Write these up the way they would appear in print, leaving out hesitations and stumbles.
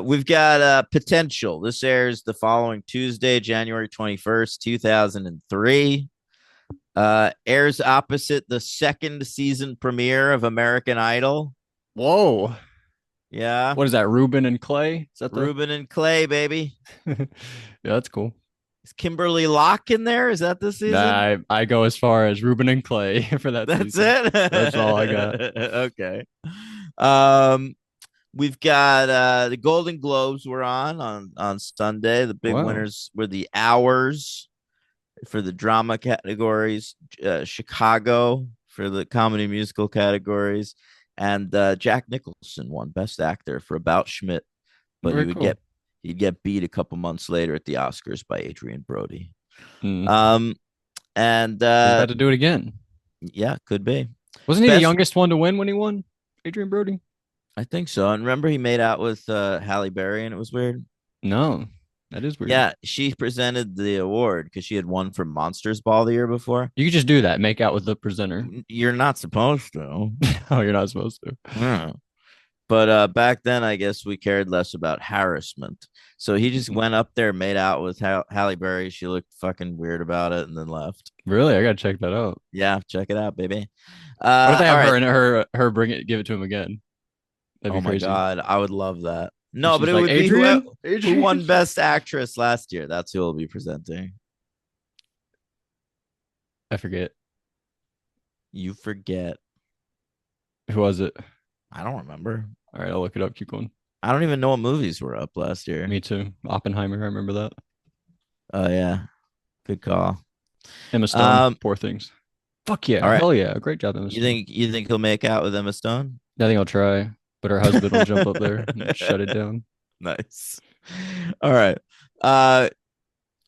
We've got Potential. This airs the following Tuesday, January 21st, 2003. Airs opposite the second season premiere of American Idol. Whoa. Yeah. What is that? Ruben and Clay? Is that the? Ruben and Clay, baby. Yeah, that's cool. Is Kimberly Locke in there? Is that this season? I go as far as Ruben and Clay for that That's season. it. That's all I got. Okay. Um, we've got the Golden Globes were on Sunday. The big Wow. winners were the Hours for the drama categories, Chicago for the comedy musical categories, and Jack Nicholson won Best Actor for About Schmidt, but Very cool. he'd get beat a couple months later at the Oscars by Adrian Brody. Mm. Um, and He's about to do it again. yeah, could be Wasn't he the best. youngest one to win when he won? Adrian Brody? I think so. And remember, he made out with Halle Berry, and it was weird. No, that is weird. Yeah, she presented the award because she had won for Monsters Ball the year before. You could just do that. Make out with the presenter. You're not supposed to. Oh, you're not supposed to. Yeah. But back then, I guess we cared less about harassment. So he just went up there, made out with Halle Berry. She looked fucking weird about it, and then left. Really? I gotta check that out. Yeah, check it out, baby. What if they All have right. her and her bring it, give it to him again? That'd Oh be my crazy. god, I would love that. And No, but she's it like, would be Adrian? who Adrian? won Best Actress last year. That's who will be presenting. I forget. You forget. Who was it? I don't remember. All right, I'll look it up. Keep going. I don't even know what movies were up last year. Me too. Oppenheimer. I remember that. Oh yeah, good call. Emma Stone. Um, Poor things. Fuck yeah. all right. Hell yeah. Great job, Emma Stone. You think he'll make out with Emma Stone? I think I'll try, but her husband will jump up there and shut it down. Nice. All right. Uh,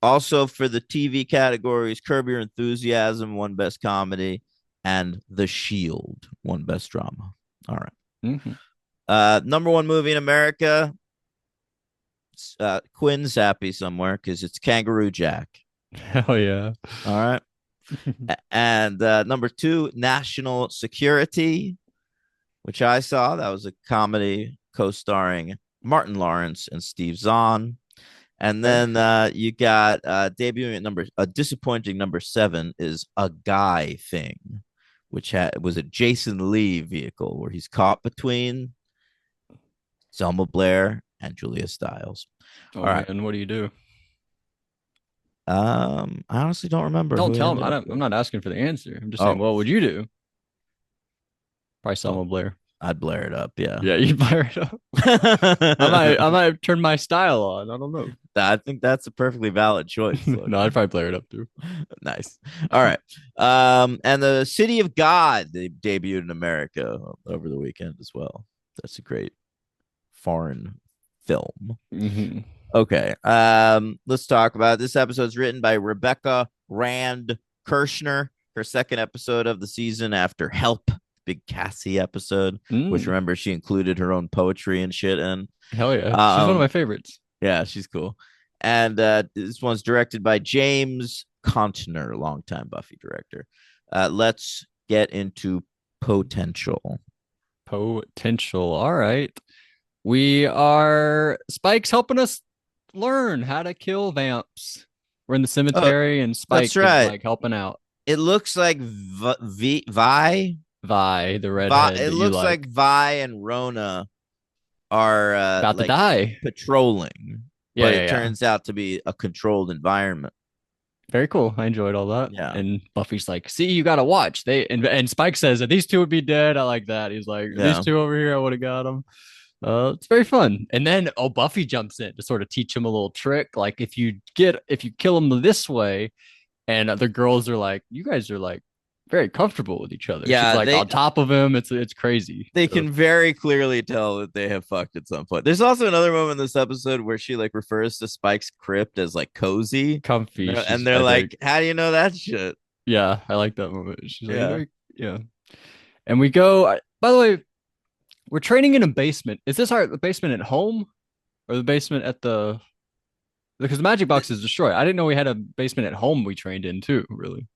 Also for the TV categories, Curb Your Enthusiasm won Best Comedy, and The Shield won Best Drama. All right. Hmm. Number one movie in America. Quinn's happy somewhere because it's Kangaroo Jack. Hell yeah. All right. And number two, National Security, which I saw. That was a comedy co-starring Martin Lawrence and Steve Zahn. And Okay. then you got debuting at a disappointing number seven is A Guy Thing, which was a Jason Lee vehicle where he's caught between Selma Blair and Julia Stiles. Oh All right. man, what do you do? I honestly don't remember Don't who he tell him. ended up I'm with. not asking for the answer. I'm just saying, Oh, what would you do? Probably oh, Selma Blair. I'd blare it up. Yeah. Yeah, you'd fire it up. I might turn my style on. I don't know. I think that's a perfectly valid choice. Look. No, I'd probably blare it up too. Nice. All right. And the City of God, they debuted in America over the weekend as well. That's a great foreign film. Hmm. Okay. Let's talk about it. This episode's written by Rebecca Rand Kirshner, her second episode of the season after Help, big Cassie episode, which Mm. remember she included her own poetry and shit in. Hell yeah. She's one of my Um, favorites. yeah, she's cool. And this one's directed by James Contner, longtime Buffy director. Let's get into Potential. Potential. All right. We are Spike's helping us learn how to kill vamps. We're in the Oh, cemetery and that's Spike is right. like helping out. It looks like Vi, the redhead It that you looks like, like Vi and Rona are about to like die. patrolling, Yeah, but yeah, it yeah. turns out to be a controlled environment. Very cool. I enjoyed all that. Yeah, And Buffy's like, "See, you gotta watch." And Spike says that these two would be dead. I like that. He's like, "These yeah, two over here, I would have got them." It's very fun. And then Buffy jumps in to sort of teach him a little trick. Like if you kill him this way, and the girls are like, "You guys are like very comfortable with each other." She's yeah. like on top of him. It's crazy. They So can very clearly tell that they have fucked at some point. There's also another moment in this episode where she like refers to Spike's crypt as like cozy, and comfy. they're I like, think, "How do you know that shit?" yeah, I like that moment. She's like, Yeah, very, yeah. And we go. By the way, we're training in a basement. Is this the basement at home or the basement at the? Because the magic box is destroyed. I didn't know we had a basement at home we trained in too. Really,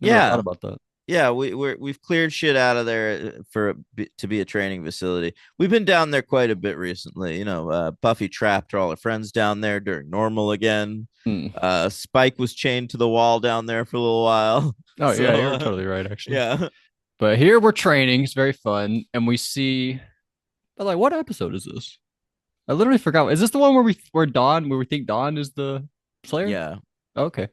never thought yeah. about that. Yeah, we've cleared shit out of there to be a training facility. We've been down there quite a bit recently. Buffy trapped all her friends down there during normal again. Hmm. Spike was chained to the wall down there for a little while. Oh So yeah, you're totally right, actually. yeah, But here we're training. It's very fun, and we see. But like, what episode is this? I literally forgot. Is this the one where we think Dawn is the Slayer? yeah. Okay.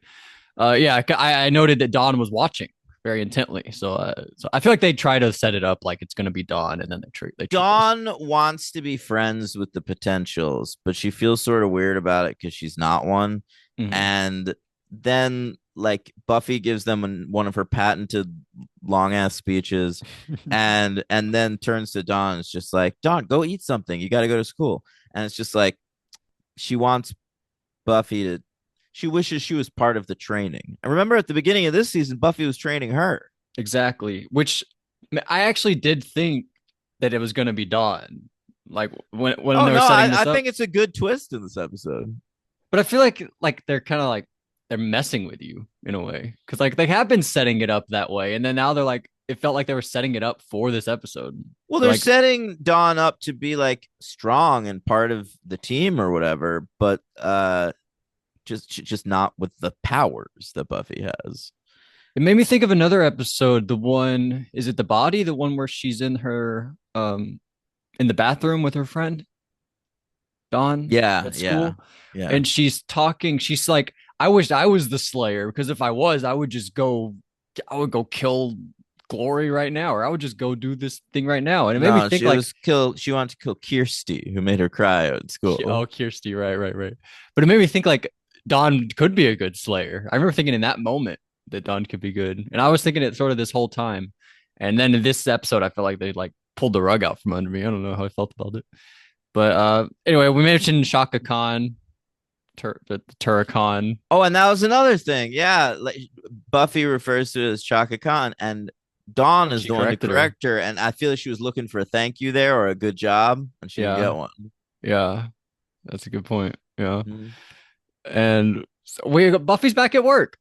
Yeah, I noted that Dawn was watching very intently. So I feel like they try to set it up like it's gonna be Dawn, and then they trick us. Dawn wants to be friends with the potentials, but she feels sort of weird about it because she's not one. Mhm. And then, like, Buffy gives them one of her patented long ass speeches, and then turns to Dawn. It's just like, Dawn, go eat something. You got to go to school. And it's just like she wants Buffy to. She wishes she was part of the training. And remember, at the beginning of this season, Buffy was training her. Exactly. Which I actually did think that it was gonna be Dawn, like when Oh they were no, setting I this up. think it's a good twist in this episode. But I feel like they're kind of like they're messing with you in a way because like they have been setting it up that way, and then now they're like it felt like they were setting it up for this episode. Well, they're Like setting Dawn up to be like strong and part of the team or whatever, but just not with the powers that Buffy has. it made me think of another episode. The one is it the body? The one where she's in her in the bathroom with her friend Dawn Yeah, at yeah, school, yeah. and she's talking. She's like, "I wish I was the Slayer because if I was, I would just go. I would go kill Glory right now, or I would just go do this thing right now." And it made me No, think she like, was kill. She wanted to kill Kirsty, who made her cry at school. "Oh, Kirsty, right, right, right." But it made me think like Dawn could be a good Slayer. I remember thinking in that moment that Dawn could be good, and I was thinking it sort of this whole time. And then in this episode, I feel like they like pulled the rug out from under me. I don't know how I felt about it. But anyway, we mentioned Shaka Khan, the Turrican. Oh, and that was another thing. Yeah, like, Buffy refers to it as Chaka Khan, and Dawn is She the one to corrected her. correct her. And I feel like she was looking for a thank you there or a good job, and she didn't Yeah, get one. yeah, that's a good point. Yeah, Mhm. and so we Buffy's back at work,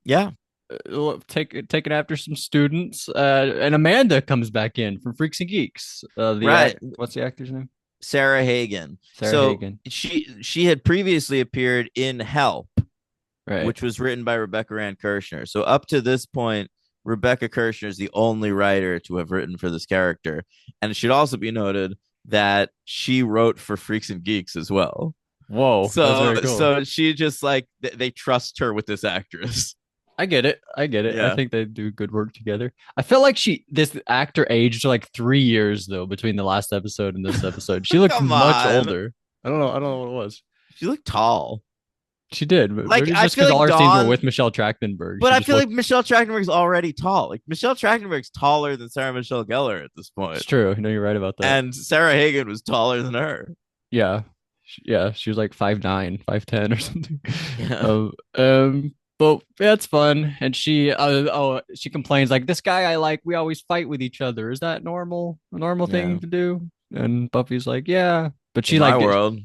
Yeah, taking after some students, and Amanda comes back in from Freaks and Geeks. The right. act, what's the actor's name? Sarah Hagen. Sarah So Hagen. she had previously appeared in Help, Right. which was written by Rebecca Rand Kirshner. So up to this point, Rebecca Kirshner is the only writer to have written for this character. And it should also be noted that she wrote for Freaks and Geeks as well. Whoa, that's So very cool. so she just like they trust her with this actress. I get it. I get it. I Yeah. think they do good work together. I feel like this actor aged like 3 years though between the last episode and this episode. She looked Come much on. older. I don't know. I don't know what it was. She looked tall. She did, but Like maybe it's I just feel because all like her scenes were Dawn, with Michelle Trachtenberg. but She I just feel like looked. Michelle Trachtenberg's already tall. Like Michelle Trachtenberg's taller than Sarah Michelle Gellar at this point. It's true. No, you're right about that. And Sarah Hagen was taller than her. Yeah, yeah. She was like 5'9", 5'10" or something. Yeah. But that's fun. And she complains like this guy I like. We always fight with each other. Is that normal? A normal Yeah. thing to do? And Buffy's like, yeah. But In she my like world.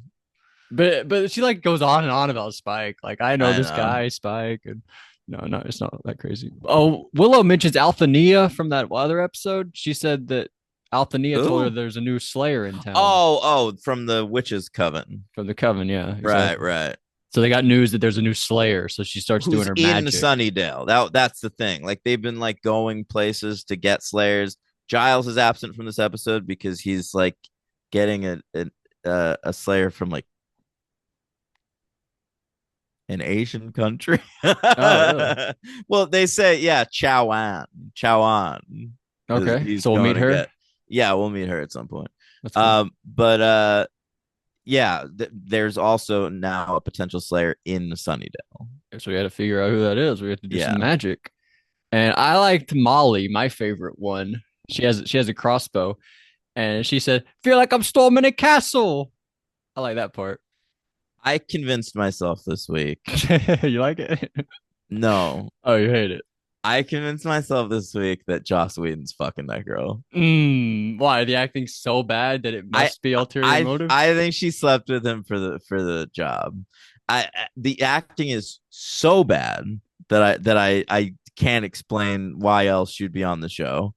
But she like goes on and on about Spike. Like I know I this know. guy Spike, and no, it's not that crazy. Oh, Willow mentions Althea from that other episode. She said that Althea told her Who? there's a new Slayer in town Oh, from the Witches Coven. from the Coven. Yeah, Right, exactly. right. So they got news that there's a new Slayer, so she starts doing Who's her in magic. Sunnydale. That's the thing. Like they've been like going places to get Slayers. Giles is absent from this episode because he's like getting a Slayer from like an Asian country. Oh, really? Well, they say yeah, Chowan is Okay, he's so we'll going meet to her. get. Yeah, we'll meet her at some point. That's cool. But yeah, there's also now a potential Slayer in Sunnydale. So we had to figure out who that is. We have to do some Yeah. magic. And I liked Molly, my favorite one. She has a crossbow, and she said, "Feel like I'm storming a castle." I like that part. I convinced myself this week. You like it? No, Oh, you hate it. I convinced myself this week that Joss Whedon's fucking that girl. Why the acting's so bad that it I must be ulterior I motive? I think she slept with him for the job. The acting is so bad that I can't explain why else she'd be on the show,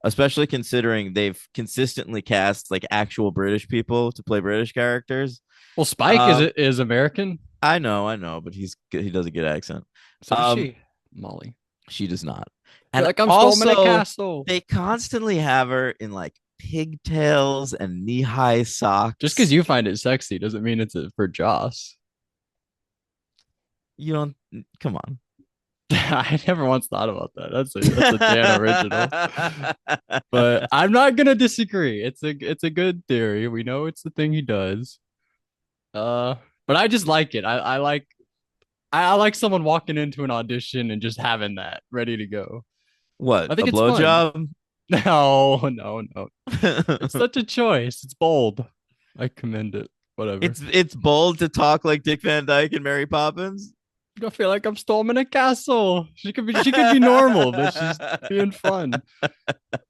especially considering they've consistently cast like actual British people to play British characters. Well, Spike is Um, is American. I know, but he does a good accent. So does Um, she, Molly. she does not. You're And like, I'm storming a also, castle. they constantly have her in like pigtails and knee-high Just because socks. you find it sexy doesn't mean it's for Joss. You don't come on. I never once thought about that. That's a Dan original. But I'm not gonna disagree. It's a good theory. We know it's the thing he does. Uh, but I just like it. I like someone walking into an audition and just having that ready to go. What, I a think it's fun. blowjob? No, no, no. It's such a choice. It's bold. I commend it. Whatever. It's bold to talk like Dick Van Dyke and Mary Poppins. I feel like I'm storming a castle. She could be normal, but she's being fun.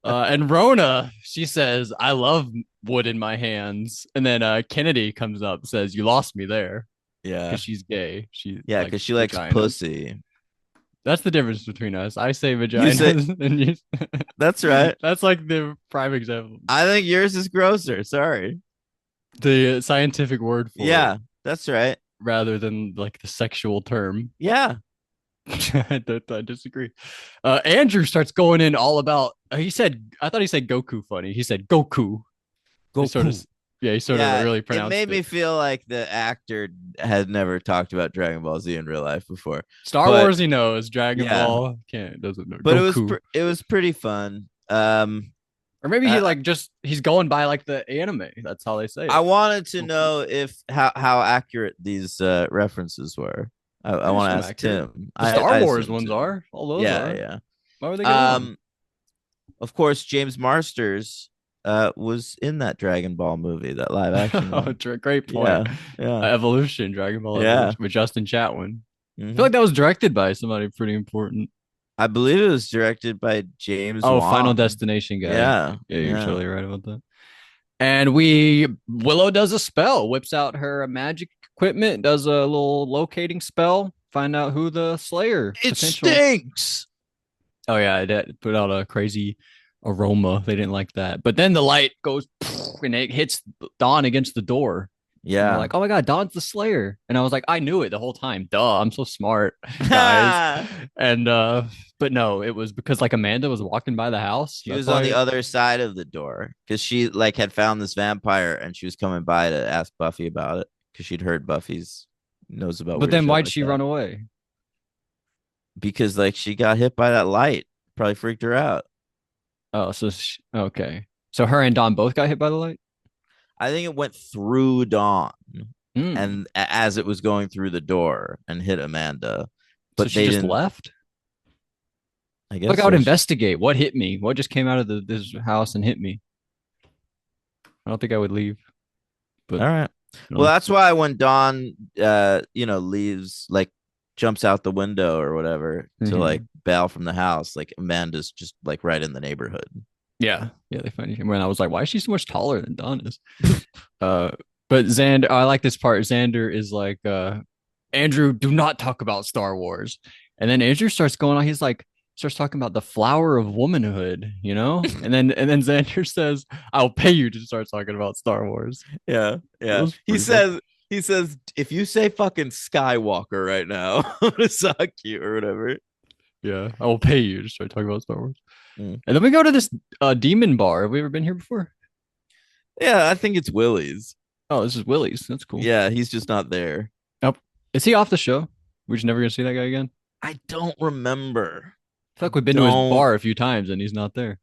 And Rona, she says, "I love wood in my hands." And then Kennedy comes up, says, "You lost me there," Yeah. because she's gay. She Yeah, because likes she likes vaginas. pussy. That's the difference between us. I say You say vaginas, and you. that's right. That's like the prime example. I think yours is grosser. Sorry. The scientific word for it, Yeah, that's right. rather than like the sexual term. Yeah. I disagree. Andrew starts going in all about. He said, I thought he said Goku funny. He said Goku. He sort of, Goku. yeah, he sort of Yeah, really it pronounced made me it. feel like the actor had never talked about Dragon Ball Z in real life before. Star But Wars, he knows. Dragon yeah, Ball, can't doesn't know. but Goku, it was pretty fun. or maybe he I, like just he's going by like the anime. That's how they say I it. wanted to Goku. know if how accurate these references were. I I want to assume ask accurate. Tim. The Star I Wars assume ones Tim. are. All those Yeah, are. yeah. Why would they get it wrong? Um, of course, James Marsters was in that Dragon Ball movie, that live action one. Great point. Yeah, yeah, Evolution, Dragon Ball yeah. Evolution with Justin Chatwin. I feel Hmm. like that was directed by somebody pretty important. I believe it was directed by James Oh, Final Wan. Destination guy. Yeah, Yeah, you're yeah. totally right about that. And we Willow does a spell, whips out her magic equipment, does a little locating spell, find out who the Slayer It potential. stinks. Oh yeah, that put out a crazy aroma. They didn't like that. But then the light goes and it hits Dawn against the door. And we're Yeah. like, oh my god, Dawn's the Slayer. And I was like, I knew it the whole time. Duh, I'm so smart, guys. And but no, it was because like Amanda was walking by the house. She That's was on the why. other side of the door because she like had found this vampire and she was coming by to ask Buffy about it because she'd heard Buffy's knows about But weird then shit why'd like she that. run away? Because like she got hit by that light, probably freaked her out. Oh, okay. So her and Dawn both got hit by the light? I think it went through Dawn Hmm. and as it was going through the door and hit Amanda, So but she they just didn't. left? I Like guess I would so. investigate what hit me. What just came out of this house and hit me? I don't think I would leave, but All right. you Well, know. that's why when Dawn, leaves, like jumps out the window or whatever to like Mhm. bail from the house, like Amanda's just like right in the neighborhood. Yeah. Yeah, they find him. When I was like, why is she so much taller than Dawn is? Uh, but Xander, I like this part. Xander is like, Andrew, do not talk about Star Wars. And then Andrew starts going on. He's like, starts talking about the flower of womanhood, And then Xander says, "I'll pay you to start talking about Star Wars." Yeah, It yeah. was pretty fun. He says, if you say fucking Skywalker right now, I'm gonna sock you or whatever. Yeah, I will pay you to start talking about Star Wars. Mm. And then we go to this demon bar. Have we ever been here before? Yeah, I think it's Willie's. Oh, this is Willie's. That's cool. Yeah, he's just not there. Oh, is he off the show? We're just never gonna see that guy again. I don't remember. I feel I like we've been to his don't. bar a few times and he's not there.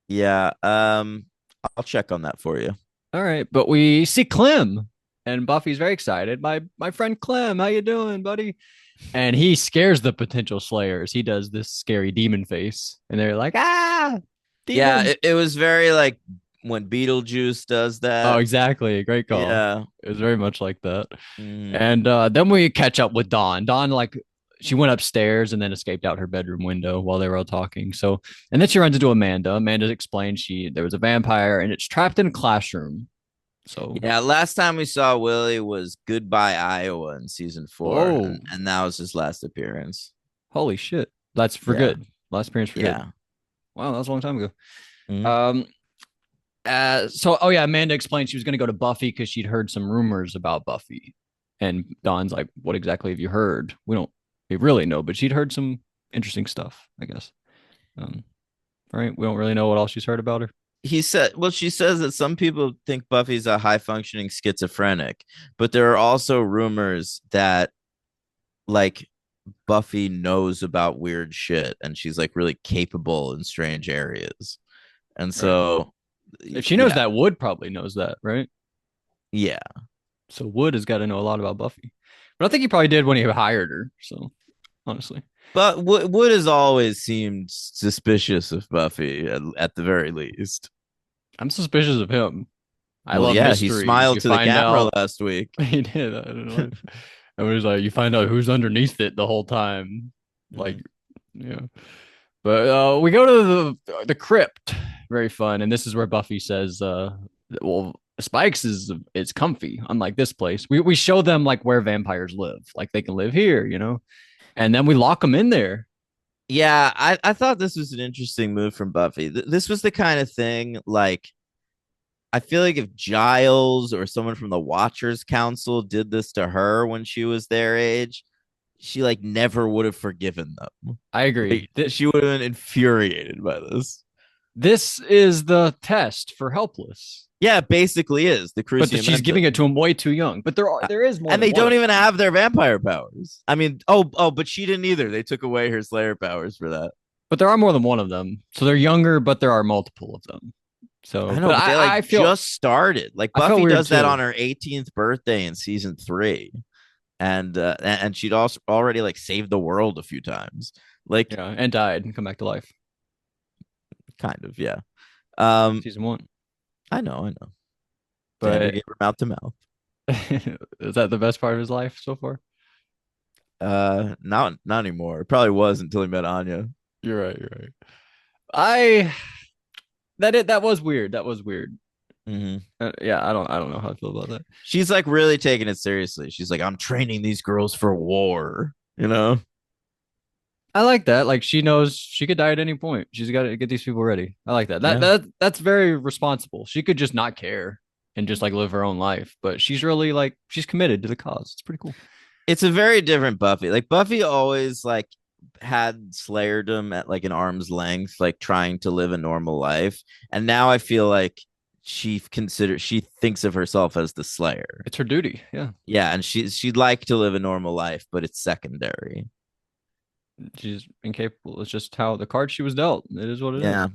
Yeah. I'll check on that for you. All right, but we see Clem, and Buffy's very excited. My friend Clem, how you doing, buddy? And he scares the potential slayers. He does this scary demon face, and they're like, ah, Yeah, demons. it was very like when Beetlejuice does Oh, that. exactly. Great call. Yeah. It was very much like that. Mm. And then we catch up with Dawn. Dawn, like, she went upstairs and then escaped out her bedroom window while they were all talking. So, and then she runs into Amanda. Amanda explained there was a vampire and it's trapped in a classroom. So, Yeah, last time we saw Willie was Goodbye Iowa in season 4, oh, and that was his last appearance. holy shit. That's for Yeah. good. Last appearance for good. Yeah. Wow, that was a long time ago. Mhm. Um, oh yeah, Amanda explained she was going to go to Buffy because she'd heard some rumors about Buffy, and Dawn's like, "What exactly have you heard? We really know, but she'd heard some interesting stuff, I guess. Um, right? We don't really know what all she's heard about her. He said, well, she says that some people think Buffy's a high functioning schizophrenic, but there are also rumors that like Buffy knows about weird shit and she's like really capable in strange areas. And Right? so, If she knows yeah, that, Wood probably knows that, right? yeah. So Wood has got to know a lot about Buffy, but I think he probably did when he hired her. So honestly, But Wood has always seemed suspicious of Buffy at the very least. I'm suspicious of him. I Well, love yeah, he mysteries. smiled You to the find camera out last week. he did. I don't know. It was like you find out who's underneath it the whole time. Like, Mhm. yeah. But we go to the crypt. Very fun. And this is where Buffy says, well, Spikes is comfy, unlike this place. We show them like where vampires live. Like they can live here, you know? And then we lock them in there. Yeah, I thought this was an interesting move from Buffy. This was the kind of thing like I feel like if Giles or someone from the Watchers Council did this to her when she was their age, she like never would have forgiven them. I agree. Like she would have been infuriated by this. This is the test for helpless. Yeah, it basically is the But Crucium she's Mentis. giving it to him way too young. But there is more And than they one don't of even them. have their vampire powers. I mean, but she didn't either. They took away her Slayer powers for that. But there are more than one of them. So they're younger, but there are multiple of them. So, I but know, but they like I feel just started. Like I felt Buffy weird does that too. on her 18th birthday in season 3, and she'd also already like saved the world a few times. Like Yeah, and died and come back to life. kind of, yeah. Um, Season one. I know. Xander But gave her mouth to mouth. is that the best part of his life so far? Not anymore. It probably was until he met Anya. You're right. You're right. I that was weird. That was weird. Hmm. Yeah, I don't know how I feel about that. She's like really taking it seriously. She's like, I'm training these girls for war. You know? I like that. Like she knows she could die at any point. She's got to get these people ready. I like that. Yeah. That's very responsible. She could just not care and just like live her own life, but she's really like she's committed to the cause. It's pretty cool. It's a very different Buffy. Like Buffy always like had Slayerdom at like an arm's length, like trying to live a normal life. And now I feel like she thinks of herself as the Slayer. It's her duty. Yeah. Yeah, and she'd like to live a normal life, but it's secondary. She's incapable. It's just how the card she was dealt. It is what it is. Yeah.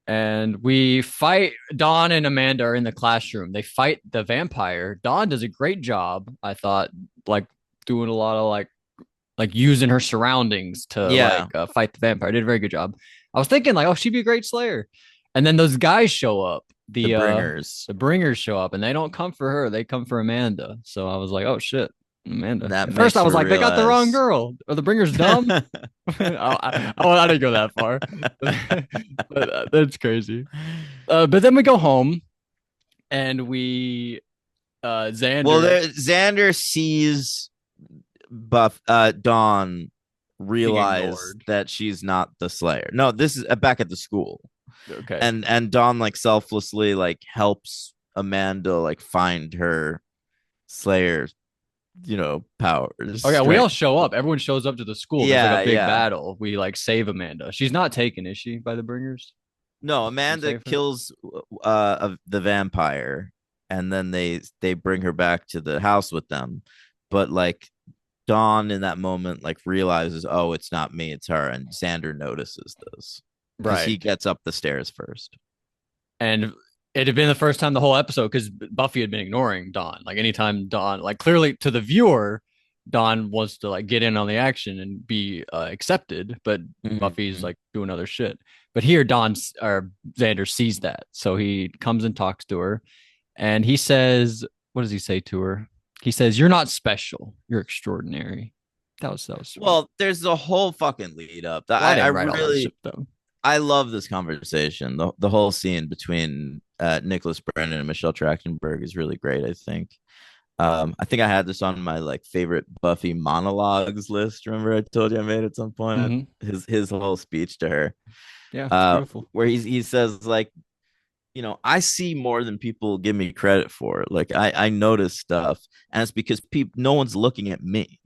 And we fight. Dawn and Amanda are in the classroom. They fight the vampire. Dawn does a great job, I thought, like doing a lot of like using her surroundings to Yeah. fight the vampire. Did a very good job. I was thinking like, oh, she'd be a great Slayer. And then those guys show up. The bringers. The bringers show up, and they don't come for her. They come for Amanda. So I was like, oh shit, Amanda. That At first, I makes was her like, they got the wrong realize. girl. Are the bringers dumb? I didn't go that far, but that's crazy. But then we go home and we Well, Xander there, Xander sees Dawn being realize ignored. that she's not the Slayer. No, this is back at the school. Okay. And Dawn like selflessly like helps Amanda like find her Slayer, powers, Oh yeah, we all strength. show up. Everyone shows up to the school. There's like Yeah, a big yeah. battle. We like save Amanda. She's not taken, is she, by the bringers? No, We Amanda save her. kills the vampire, and then they bring her back to the house with them. But like Dawn in that moment like realizes, oh, it's not me, it's her, and Xander notices this because he Right. gets up the stairs first. And it had been the first time the whole episode because Buffy had been ignoring Dawn. Like anytime Dawn, like clearly to the viewer, Dawn wants to like get in on the action and be accepted, but Buffy's Mhm. like doing other shit. But here, Xander sees that, so he comes and talks to her, and he says, "What does he say to her?" He says, "You're not special. You're extraordinary." That was sweet. Well, there's a whole fucking lead up. Well, I I didn't write all that shit really though. I love this conversation. The whole scene between Nicholas Brennan and Michelle Trachtenberg is really great, I think. I think I had this on my like favorite Buffy monologues list. Remember I told you I made at some point Hmm. his whole speech to her, Yeah, it's beautiful. where he says like, I see more than people give me credit for. Like I notice stuff, and it's because people no one's looking at me.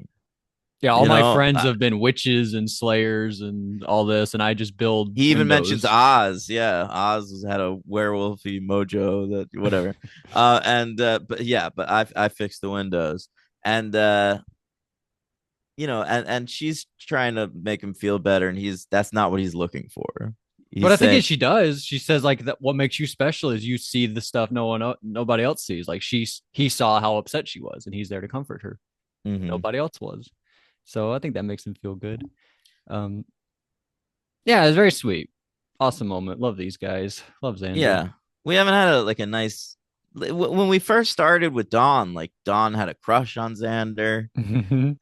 Yeah, all You my know, friends have been witches and slayers and all this, and I just build he even mentions windows. Oz. Yeah, Oz had a werewolfy mojo that whatever. And but yeah, but I fixed the windows, and and she's trying to make him feel better, and that's not what he's looking for. But He's I think saying, she does. She says like that. What makes you special is you see the stuff nobody else sees. Like he saw how upset she was, and he's there to comfort her. mm-hmm. Nobody else was. So I think that makes him feel good. Um, yeah, it's very sweet. Awesome moment. Love these guys. Love Xander. Yeah, we haven't had a nice when we first started with Dawn. Like Dawn had a crush on Xander,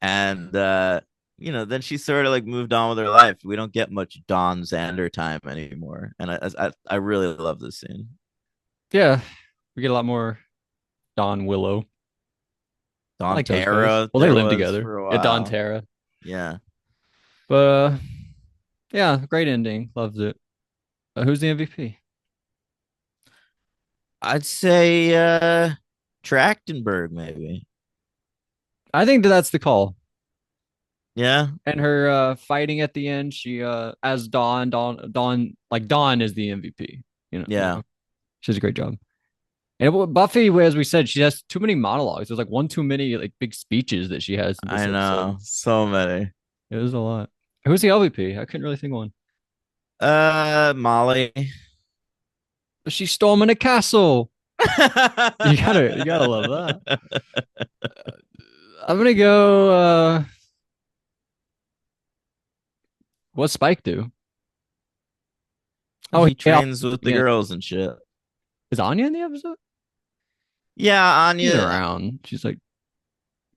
and then she sort of like moved on with her life. We don't get much Dawn Xander time anymore, and I really love this scene. Yeah, we get a lot more Don Willow. I Dawn like those guys. Tara, Well, they there live was together. for a Yeah, Don while. Terra. Yeah, But yeah, great ending. Loved it. Who's the MVP? I'd say Trachtenberg maybe. I think that's the call. Yeah, And her fighting at the end, she as Dawn, like Dawn is the MVP. yeah. She does a great job. And Buffy, as we said, she has too many monologues. There's like one too many like big speeches that she has in this I episode. know so many. It was a lot. Who's the LVP? I couldn't really think of one. Molly. She's storming a castle. You gotta love that. I'm gonna go. What's Spike do? Oh, He yeah. trains with the Yeah. girls and shit. Is Anya in the episode? Yeah, She's Anya. around. She's like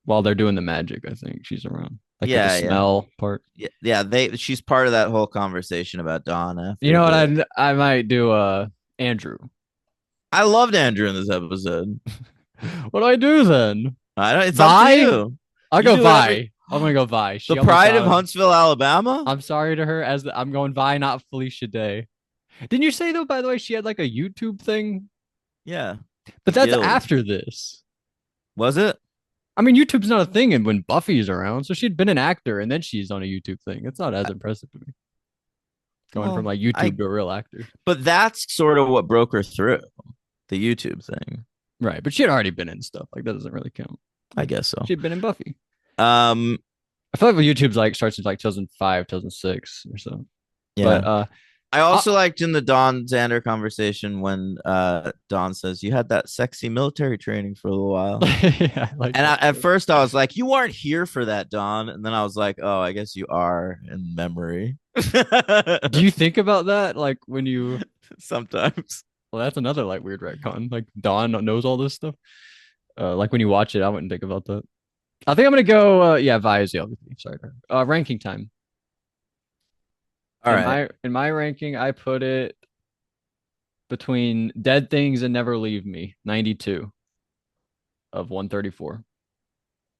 while they're doing the magic. I think she's around, like with the Yeah, yeah, smell part. yeah, yeah. She's part of that whole conversation about Dawn You after know what? the. I might do. Andrew. I loved Andrew in this episode. What do I do then? I don't. It's up to Vi? you. I'll You go do whatever. Vi. I'm gonna go Vi. The She almost Pride of died. Huntsville, Alabama. I'm sorry to her I'm going Vi, not Felicia Day. Didn't you say though, by the way, she had like a YouTube thing? Yeah, the But that's guild. after this. Was it? I mean, YouTube's not a thing and when Buffy's around, so she'd been an actor and then she's on a YouTube thing. It's not as impressive to me. Going from Well, like I. YouTube to a real actor. But that's sort of what broke her through, the YouTube thing. Right. But she had already been in stuff. Like that doesn't really count. I guess so. She'd been in Buffy. Um. I feel like when YouTube's like starts in like 2005, 2006 or so. But Yeah. I uh also liked in the Don Xander conversation when Don says you had that sexy military training for a little while. yeah, I like And that. at first I was like, you weren't here for that, Don. And then I was like, oh, I guess you are in memory. Do you think about that? Like when you Sometimes. well, that's another like weird retcon. Like Dawn knows all this stuff. Like when you watch it, I wouldn't think about that. I think I'm gonna go yeah, Vi is the LVP. Sorry. Ranking time. All In right. my ranking, I put it between Dead Things and Never Leave Me, 92 of 134.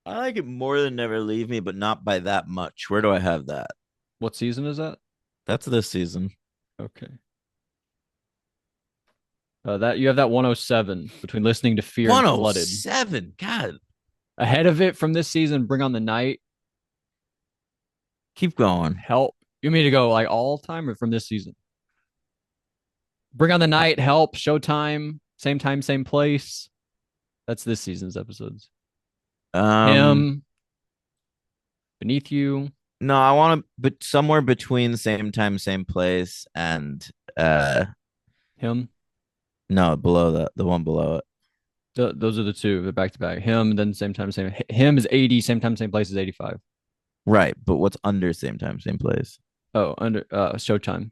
I like it more than Never Leave Me, but not by that much. Where do I have that? What season is that? That's this season. Okay. That you have that 107 between Listening to Fear and Flooded. 107. God. Ahead of it from this season, Bring on the Night, Keep going. Help. You mean to go like all time or from this season? Bring on the Night, Help, Showtime, Same Time, Same Place. That's this season's episodes. Um, Him, Beneath You. no, I want to, but somewhere between Same Time, Same Place, and Him. no, below that, the one below it. Those are the two, the back to back. Him, then Same Time, Same. Him is 80, Same Time, Same Place is 85. Right, but what's under Same Time, Same Place? Oh, under Showtime.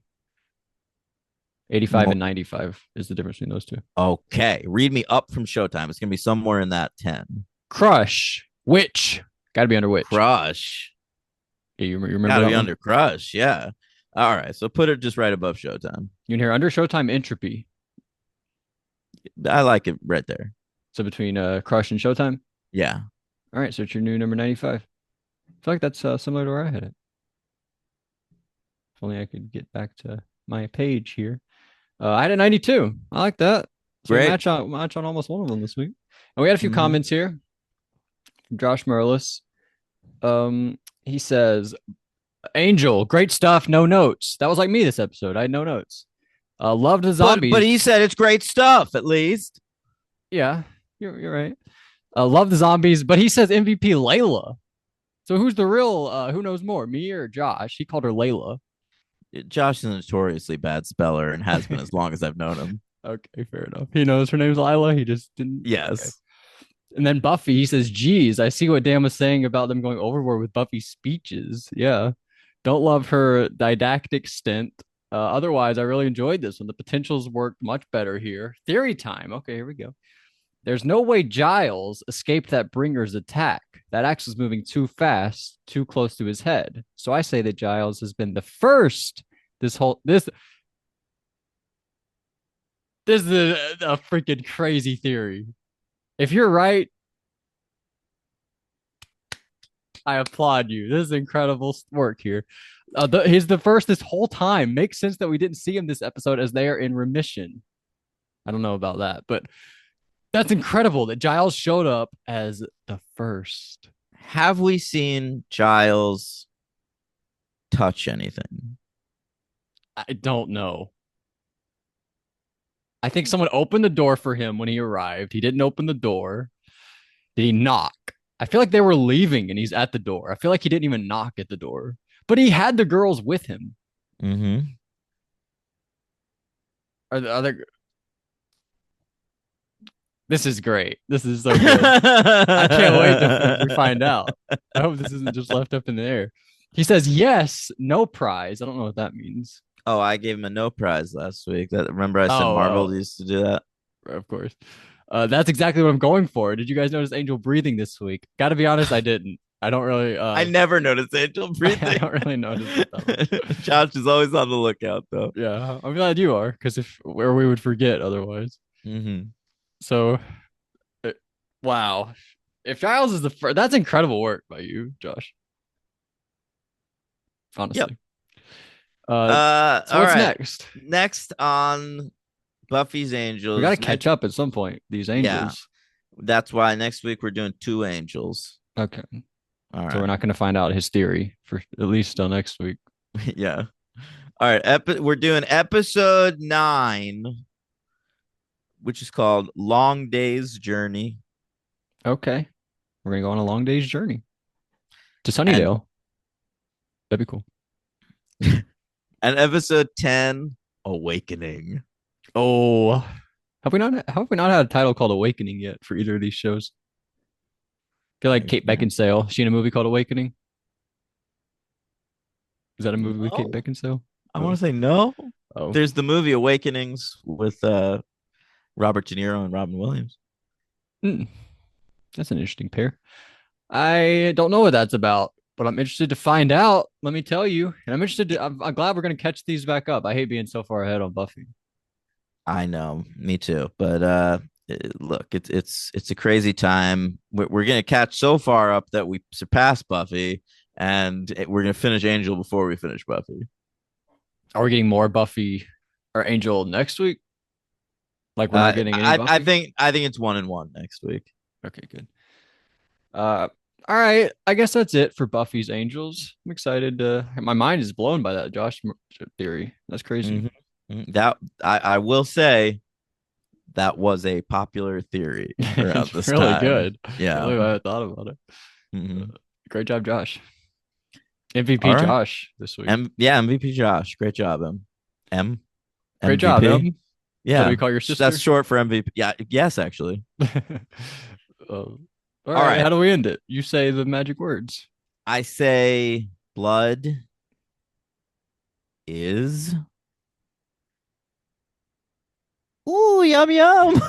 85 and 95 is the difference between those two. Okay, read me up from Showtime. It's gonna be somewhere in that 10. Crush, Witch, got to be under Witch. Crush, Yeah, you remember gotta that be one? under Crush. Yeah. All right, so put it just right above Showtime. You can hear under Showtime, Entropy. I like it right there. So between Crush and Showtime. Yeah. All right, so it's your new number 95. I feel like that's similar to where I had it. If only I could get back to my page here. I had a 92. I like that. So we Great. match on almost one of them this week. And we had a few Mm-hmm. comments here from Josh Merlis. He says, Angel, great stuff, no notes. That was like me this episode. I had no notes. Loved the But zombies. he said it's great stuff, at least. Yeah, you're right. Love the zombies, but he says MVP Layla. So who's the real who knows more, me or Josh? He called her Layla. Josh is a notoriously bad speller and has been as long as I've known him. Okay, fair enough. He knows her name's Lila. He just didn't. Okay. Yes. And then Buffy, he says, geez, I see what Dan was saying about them going overboard with Buffy's speeches. Yeah. Don't love her didactic stint. Otherwise, I really enjoyed this one. The potentials worked much better here. Theory time. Okay, here we go. There's no way Giles escaped that Bringer's attack. That axe was moving too fast, too close to his head. So I say that Giles has been the first this is a freaking crazy theory. If you're right, I applaud you. This is incredible work here. He's the first this whole time. Makes sense that we didn't see him this episode as they are in remission. I don't know about that, but that's incredible that Giles showed up as the first. Have we seen Giles touch anything? I don't know. I think someone opened the door for him when he arrived. He didn't open the door. Did he knock? I feel like they were leaving and he's at the door. I feel like he didn't even knock at the door, but he had the girls with him. Mm-hmm. Are the other? This is great. This is so good. I can't wait to we find out. I hope this isn't just left up in the air. He says yes, no prize. I don't know what that means. Oh, I gave him a no prize last week. That remember I said Oh, Marvel used to do that. of course. That's exactly what I'm going for. Did you guys notice Angel breathing this week? Got to be honest, I didn't. I don't really. I never noticed Angel I breathing. don't really notice it that much. Josh is always on the lookout, though. Yeah, I'm glad you are, because if where we would forget otherwise. Mm-hmm. So, uh, wow, if Giles is the first, that's incredible work by you, Josh. Yep. Honestly. Uh, so All what's right. next? Next on Buffy's We got to Angels. catch up at some point. These Yeah, angels. that's why next week we're doing two angels. Okay, All so we're right. not going to find out his theory for at least till next week. Yeah. All right. We're doing episode 9, which is called Long Day's Journey. Okay, we're gonna go on a long day's journey to And Sunnydale. That'd be cool. and episode 10, Awakening. Oh, have we not had a title called Awakening yet for either of these shows? I feel like Kate Yeah. Beckinsale. Is she in a movie called Awakening? Is that a movie with Kate No. Beckinsale? I want No. to say no. Oh, There's the movie Awakenings with Robert De Niro and Robin Williams. hmm. That's an interesting pair. I don't know what that's about, but I'm interested to find out. Let me tell you. And I'm interested to, I'm glad we're going to catch these back up. I hate being so far ahead on Buffy. I know, me too. But look, it's a crazy time. We're gonna catch so far up that we surpass Buffy, and we're gonna finish Angel before we finish Buffy. Are we getting more Buffy or Angel next week? Like we're not getting any Buffy? I think it's 1-1 next week. Okay, good. All right. I guess that's it for Buffy's Angels. I'm excited. My mind is blown by that Josh theory. That's crazy. That I will say that was a popular theory around It's this really time. good. Can't Yeah. believe I thought about it. Mhm. Great job, Josh. MVP All right. Josh this week. MVP Josh. Great job, M. Great job, MVP. Em. What do Yeah. we call your sister? That's short for MVP. Yeah. Yes, actually. All All right. right. How do we end it? You say the magic words. I say blood is. Ooh, yum yum.